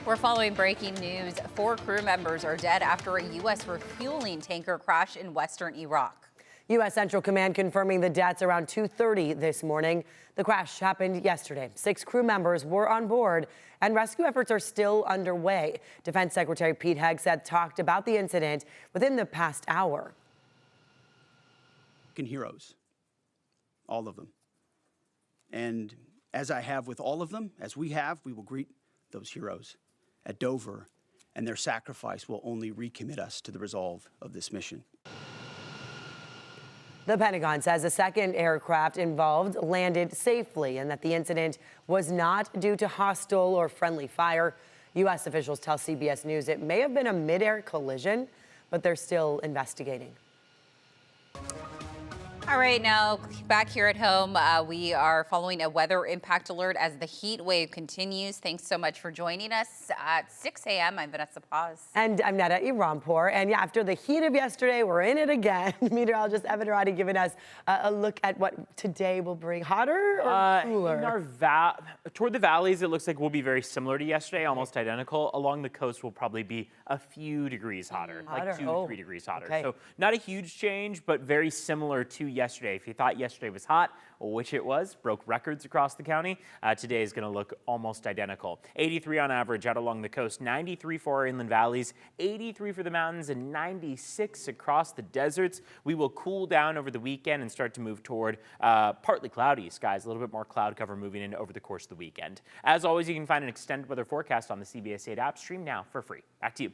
We're following breaking news. 4 crew members are dead after a U.S. refueling tanker crashed in western Iraq. U.S. Central Command confirming the deaths around 2:30 this morning. The crash happened yesterday. 6 crew members were on board, and rescue efforts are still underway. Defense Secretary Pete Hegseth talked about the incident within the past hour. Heroes, all of them. And as I have with all of them, as we have, we will greet those heroes at Dover, and their sacrifice will only recommit us to the resolve of this mission. The Pentagon says a second aircraft involved landed safely and that the incident was not due to hostile or friendly fire. U.S. officials tell CBS News it may have been a mid-air collision, but they're still investigating. All right, now back here at home, we are following a weather impact alert as the heat wave continues. Thanks so much for joining us at 6 a.m. I'm Vanessa Paz. And I'm Neda Iranpour. And yeah, after the heat of yesterday, we're in it again. Meteorologist Evan Roddy giving us a look at what today will bring. Hotter or cooler? Toward the valleys, it looks like we'll be very similar to yesterday, almost identical. Along the coast, will probably be a few degrees hotter, like 2 to 3 degrees hotter. Okay. So not a huge change, but very similar to yesterday. If you thought yesterday was hot, which it was, broke records across the county, today is going to look almost identical. 83 on average out along the coast, 93 for our inland valleys, 83 for the mountains, and 96 across the deserts. We will cool down over the weekend and start to move toward partly cloudy skies, a little bit more cloud cover moving in over the course of the weekend. As always, you can find an extended weather forecast on the CBS 8 app. Stream now for free. Back to you.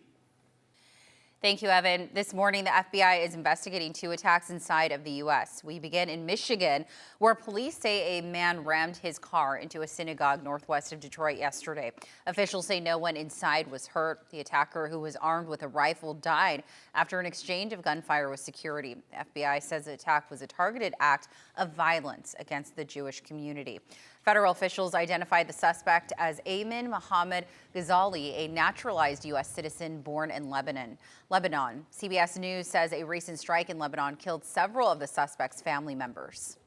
Thank you, Evan. This morning, the FBI is investigating 2 attacks inside of the U.S. We begin in Michigan, where police say a man rammed his car into a synagogue northwest of Detroit yesterday. Officials say no one inside was hurt. The attacker, who was armed with a rifle, died after an exchange of gunfire with security. The FBI says the attack was a targeted act of violence against the Jewish community. Federal officials identified the suspect as Ayman Mohammed Ghazali, a naturalized U.S. citizen born in Lebanon. CBS News says a recent strike in Lebanon killed several of the suspect's family members.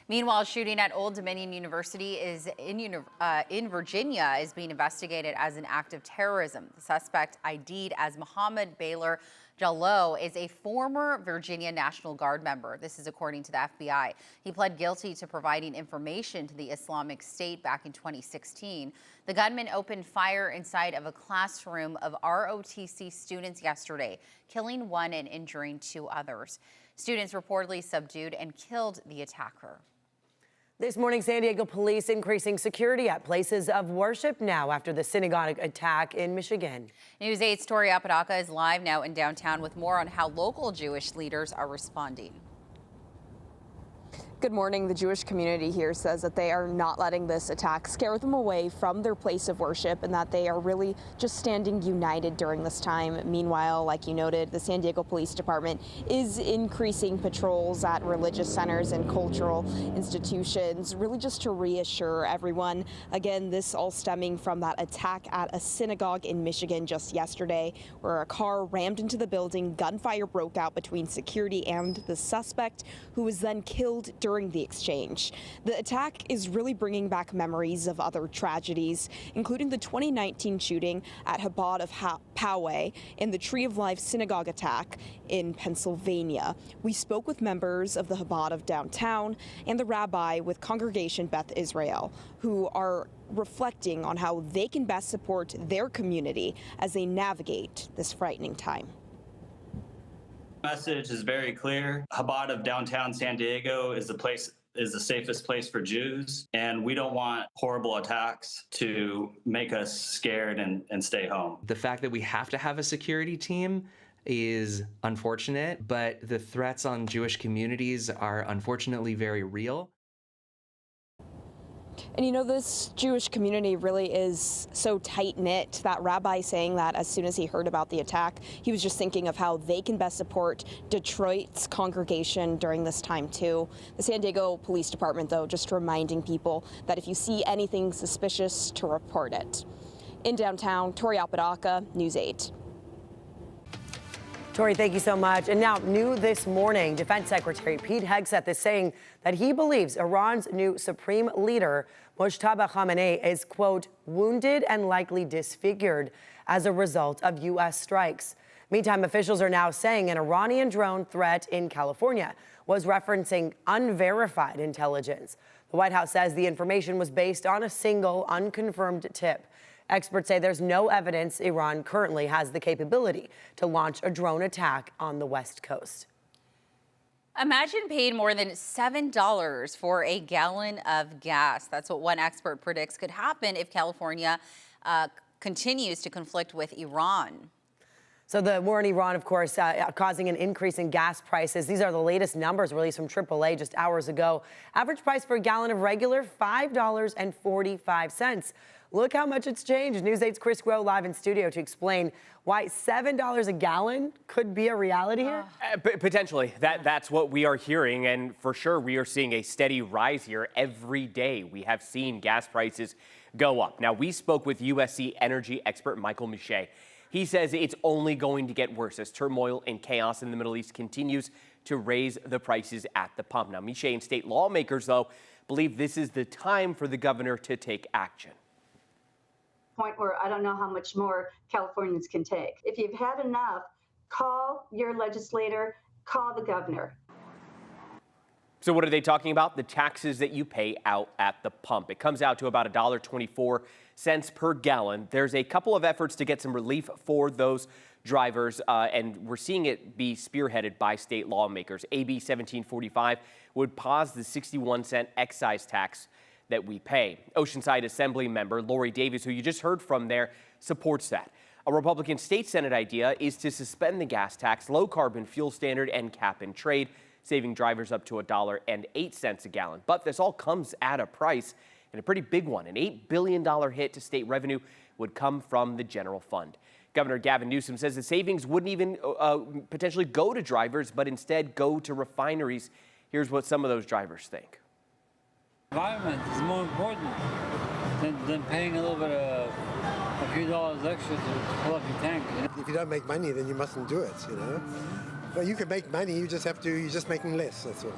Meanwhile, shooting at Old Dominion University in Virginia is being investigated as an act of terrorism. The suspect, ID'd as Mohammed Baylor Jalloh, is a former Virginia National Guard member. This is according to the FBI. He pled guilty to providing information to the Islamic State back in 2016. The gunman opened fire inside of a classroom of ROTC students yesterday, killing 1 and injuring 2 others. Students reportedly subdued and killed the attacker. This morning, San Diego police increasing security at places of worship now after the synagogue attack in Michigan. News 8's Tori Apodaca is live now in downtown with more on how local Jewish leaders are responding. Good morning. The Jewish community here says that they are not letting this attack scare them away from their place of worship and that they are really just standing united during this time. Meanwhile, like you noted, the San Diego Police Department is increasing patrols at religious centers and cultural institutions, really just to reassure everyone. Again, this all stemming from that attack at a synagogue in Michigan just yesterday, where a car rammed into the building, gunfire broke out between security and the suspect, who was then killed during the exchange. The attack is really bringing back memories of other tragedies, including the 2019 shooting at Chabad of Poway and the Tree of Life synagogue attack in Pennsylvania. We spoke with members of the Chabad of downtown and the rabbi with Congregation Beth Israel, who are reflecting on how they can best support their community as they navigate this frightening time. Message is very clear. Chabad of downtown San Diego is the safest place for Jews, and we don't want horrible attacks to make us scared and stay home. The fact that we have to have a security team is unfortunate, but the threats on Jewish communities are unfortunately very real. And you know, this Jewish community really is so tight-knit. That rabbi saying that as soon as he heard about the attack, he was just thinking of how they can best support Detroit's congregation during this time too. The San Diego Police Department, though, just reminding people that if you see anything suspicious, to report it. In downtown, Tori Apodaca, News 8. Tori, thank you so much. And now, new this morning, Defense Secretary Pete Hegseth is saying that he believes Iran's new supreme leader, Mojtaba Khamenei, is, quote, wounded and likely disfigured as a result of U.S. strikes. Meantime, officials are now saying an Iranian drone threat in California was referencing unverified intelligence. The White House says the information was based on a single unconfirmed tip. Experts say there's no evidence Iran currently has the capability to launch a drone attack on the West Coast. Imagine paying more than $7 for a gallon of gas. That's what one expert predicts could happen if California continues to conflict with Iran. So the war in Iran, of course, causing an increase in gas prices. These are the latest numbers released from AAA just hours ago. Average price for a gallon of regular, $5.45. Look how much it's changed. News 8's Chris Groh live in studio to explain why $7 a gallon could be a reality here. Potentially. That's what we are hearing. And for sure, we are seeing a steady rise here every day. We have seen gas prices go up. Now, we spoke with USC energy expert Michael Miche. He says it's only going to get worse as turmoil and chaos in the Middle East continues to raise the prices at the pump. Now, Miche and state lawmakers, though, believe this is the time for the governor to take action. Point where I don't know how much more Californians can take. If you've had enough, call your legislator, call the governor. So what are they talking about? The taxes that you pay out at the pump. It comes out to about $1.24 per gallon. There's a couple of efforts to get some relief for those drivers, and we're seeing it be spearheaded by state lawmakers. AB 1745 would pause the 61-cent excise tax that we pay. Oceanside Assembly member Lori Davis, who you just heard from there, supports that. A Republican state Senate idea is to suspend the gas tax, low carbon fuel standard, and cap and trade, saving drivers up to $1.08 a gallon. But this all comes at a price, and a pretty big one. An $8 billion hit to state revenue would come from the general fund. Governor Gavin Newsom says the savings wouldn't even potentially go to drivers, but instead go to refineries. Here's what some of those drivers think. Environment is more important than paying a little bit of a few dollars extra to fill up your tank. You know? If you don't make money, then you mustn't do it, you know. But you can make money, you're just making less, that's all.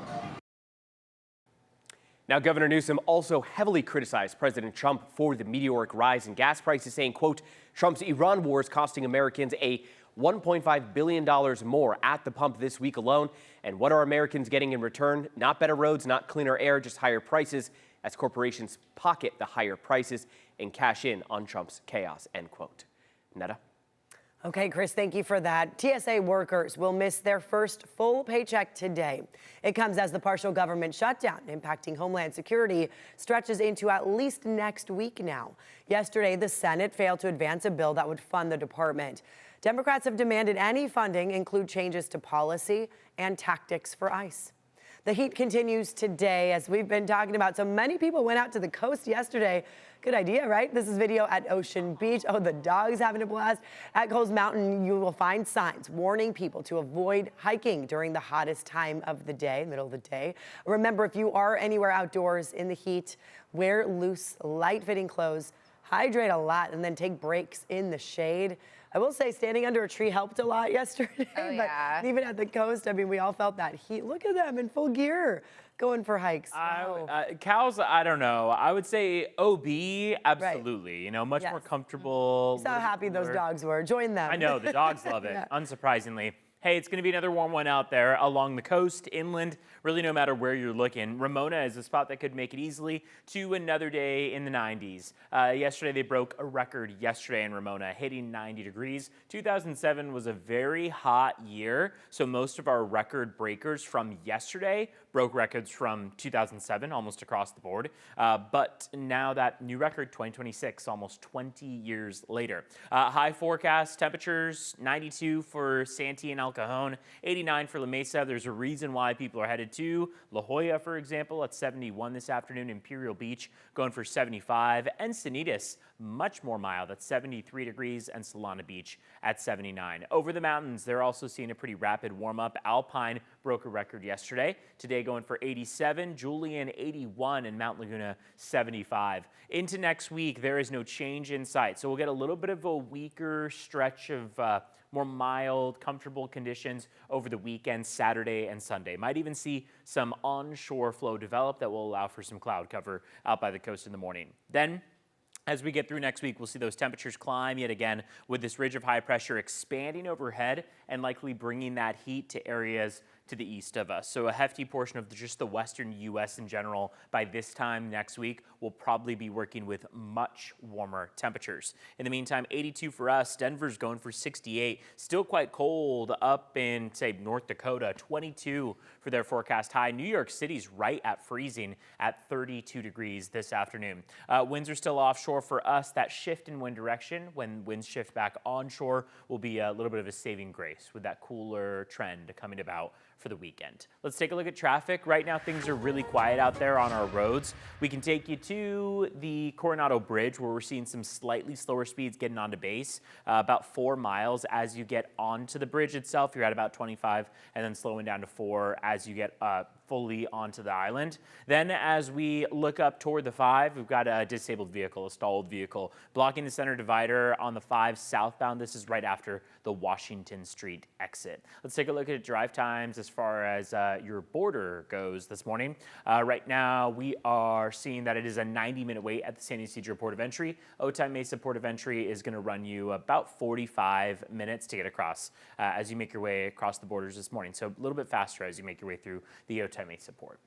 Now, Governor Newsom also heavily criticized President Trump for the meteoric rise in gas prices, saying, quote, Trump's Iran war is costing Americans a $1.5 billion more at the pump this week alone. And what are Americans getting in return? Not better roads, not cleaner air, just higher prices as corporations pocket the higher prices and cash in on Trump's chaos, end quote. Netta? Okay, Chris, thank you for that. TSA workers will miss their first full paycheck today. It comes as the partial government shutdown impacting Homeland Security stretches into at least next week now. Yesterday, the Senate failed to advance a bill that would fund the department. Democrats have demanded any funding include changes to policy and tactics for ICE. The heat continues today, as we've been talking about. So many people went out to the coast yesterday. Good idea, right? This is video at Ocean Beach. Oh, the dog's having a blast. At Coles Mountain, you will find signs warning people to avoid hiking during the hottest time of the day, middle of the day. Remember, if you are anywhere outdoors in the heat, wear loose, light-fitting clothes, hydrate a lot, and then take breaks in the shade. I will say standing under a tree helped a lot yesterday. Oh, yeah. But even at the coast, I mean, we all felt that heat. Look at them in full gear going for hikes. Cows, I don't know. I would say OB, absolutely. Right. You know, much more comfortable. So happy those dogs were. Join them. I know, the dogs love it, yeah. Unsurprisingly. Hey, it's going to be another warm one out there along the coast, inland, really no matter where you're looking. Ramona is a spot that could make it easily to another day in the 90s. Yesterday, they broke a record yesterday in Ramona, hitting 90 degrees. 2007 was a very hot year, so most of our record breakers from yesterday broke records from 2007, almost across the board. But now that new record, 2026, almost 20 years later. High forecast temperatures, 92 for Santee and El Cajon, 89 for La Mesa. There's a reason why people are headed to La Jolla, for example, at 71 this afternoon. Imperial Beach going for 75. Encinitas, much more mild at 73 degrees, and Solana Beach at 79. Over the mountains, they're also seeing a pretty rapid warm up. Alpine broke a record yesterday. Today going for 87, Julian 81, and Mount Laguna 75. Into next week, there is no change in sight. So we'll get a little bit of a weaker stretch of more mild, comfortable conditions over the weekend, Saturday and Sunday. Might even see some onshore flow develop that will allow for some cloud cover out by the coast in the morning. Then, as we get through next week, we'll see those temperatures climb yet again with this ridge of high pressure expanding overhead and likely bringing that heat to areas to the east of us. So a hefty portion of just the western U.S. in general by this time next week will probably be working with much warmer temperatures. In the meantime, 82 for us. Denver's going for 68. Still quite cold up in, say, North Dakota. 22 for their forecast high. New York City's right at freezing at 32 degrees this afternoon. Winds are still offshore for us. That shift in wind direction when winds shift back onshore will be a little bit of a saving grace with that cooler trend coming about for the weekend. Let's take a look at traffic. Right now, things are really quiet out there on our roads. We can take you to the Coronado Bridge where we're seeing some slightly slower speeds getting onto base, about 4 miles as you get onto the bridge itself. You're at about 25 and then slowing down to 4 as you get fully onto the island. Then as we look up toward the 5, we've got a disabled vehicle, a stalled vehicle, blocking the center divider on the 5 southbound. This is right after the Washington Street exit. Let's take a look at drive times as far as your border goes this morning. Right now, we are seeing that it is a 90-minute wait at the San Ysidro Port of Entry. Otay Mesa Port of Entry is going to run you about 45 minutes to get across as you make your way across the borders this morning. So a little bit faster as you make your way through the Otay Mesa Port.